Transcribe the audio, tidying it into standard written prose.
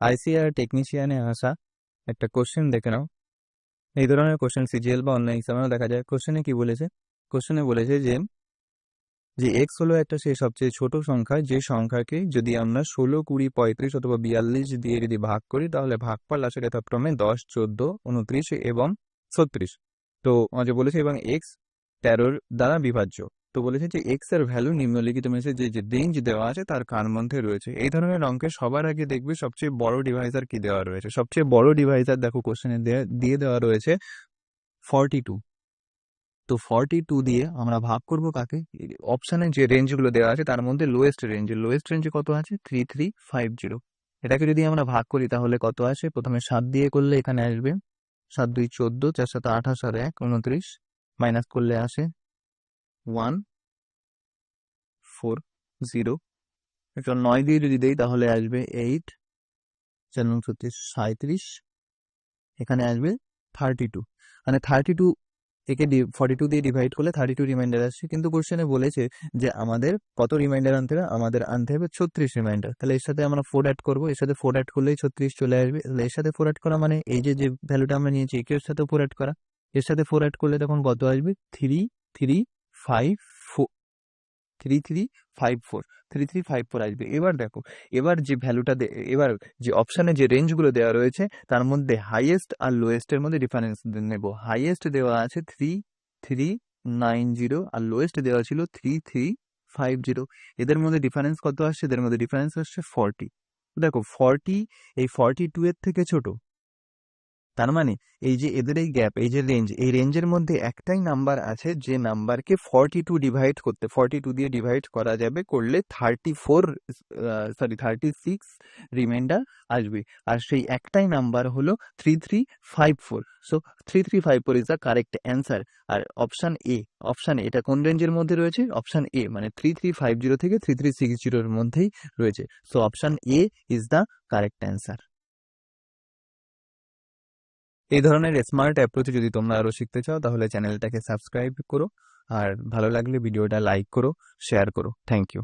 ICR টেকনিশিয়ানে আসা একটা question দেখে নাও। এই ধরনের কোশ্চেন সিজিএল বা অন্য এক্সামেও দেখা যায়। কোশ্চেনে কি বলেছে? কোশ্চেনে বলেছে যে এক্স হলো একটা সেই সবচেয়ে ছোট সংখ্যা, যে সংখ্যাকে যদি আমরা 16, 20, 35 অথবা 42 দিয়ে যদি ভাগ করি তাহলে ভাগফল আসে যথাক্রমে 10, 14, 29 এবং 36। তো যে বলেছে এবং এক্স 13 দ্বারা বিভাজ্য। তো বলেছে যে এক্স এর ভ্যালু নিম্নলিখিত মেসে যে রেঞ্জ দেওয়া আছে তার কার মধ্যে রয়েছে। এই ধরনের অঙ্কে সবার আগে দেখবে সবচেয়ে বড় ডিভাইজার কি দেওয়া রয়েছে। সবচেয়ে বড় ডিভাইজার দেখো কোশ্চেনে দিয়ে দেওয়া রয়েছে 42। তো 42 দিয়ে আমরা ভাগ করব কাকে? অপশানে যে রেঞ্জগুলো দেওয়া আছে তার মধ্যে লোয়েস্ট রেঞ্জে কত আছে? 3350। এটাকে যদি আমরা ভাগ করি তাহলে কত আসে? প্রথমে 7 দিয়ে করলে এখানে আসবে 7 2 14, 4 7 28 আর 1 29, মাইনাস করলে আসে 140। এটা 9 দিয়ে যদি দেই তাহলে আসবে 8, 4 9 37, এখানে আসবে 32। মানে 32 একে 42 দিয়ে ডিভাইড করলে 32 রিমাইন্ডার আসছে। কিন্তু কোশ্চেনে বলেছে যে আমাদের কত রিমাইন্ডার আনতে হবে? আমাদের আনতে হবে 36 রিমাইন্ডার। তাহলে এর সাথে আমরা 4 অ্যাড করবো, এর সাথে 4 অ্যাড করলেই 36 চলে আসবে। তাহলে এর সাথে 4 অ্যাড করা মানে এই যে ভ্যালুটা আমরা নিয়েছি এর সাথে 4 অ্যাড করা। এর সাথে 4 অ্যাড করলে তখন কত আসবে? 3354 3354 আসবে। এবার দেখো, এবার যে ভ্যালুটা এবার যে অপশানে যে রেঞ্জগুলো দেওয়া রয়েছে তার মধ্যে হাইয়েস্ট আর লোয়েস্টের মধ্যে ডিফারেন্স নেব। হাইয়েস্ট দেওয়া আছে 3390 আর লোয়েস্ট দেওয়া ছিল 3350। এদের মধ্যে ডিফারেন্স কত আসছে? এদের মধ্যে ডিফারেন্স আসছে 40। দেখো 40 এই 42 এর থেকে ছোট। তার মানে এই যে এদের এই গ্যাপ, এই যে রেঞ্জ, এই রেঞ্জের মধ্যে একটাই নাম্বার আছে যে নাম্বারকে 42 দিয়ে ডিভাইড করা যাবে, করলে 36 রিমাইন্ডার আসবে। আর সেই একটাই নাম্বার হলো 3354। So 3354 is the correct answer. আর অপশান এটা কোন রেঞ্জের মধ্যে রয়েছে? অপশান এ, মানে 3350 থেকে 3360 এর মধ্যেই রয়েছে। So option A is the correct answer. এই ধরনের স্মার্ট অ্যাপ্রোচ যদি তোমরা আরো শিখতে চাও তাহলে চ্যানেলটাকে সাবস্ক্রাইব করো, আর ভালো লাগলে ভিডিওটা লাইক করো, শেয়ার করো। Thank you.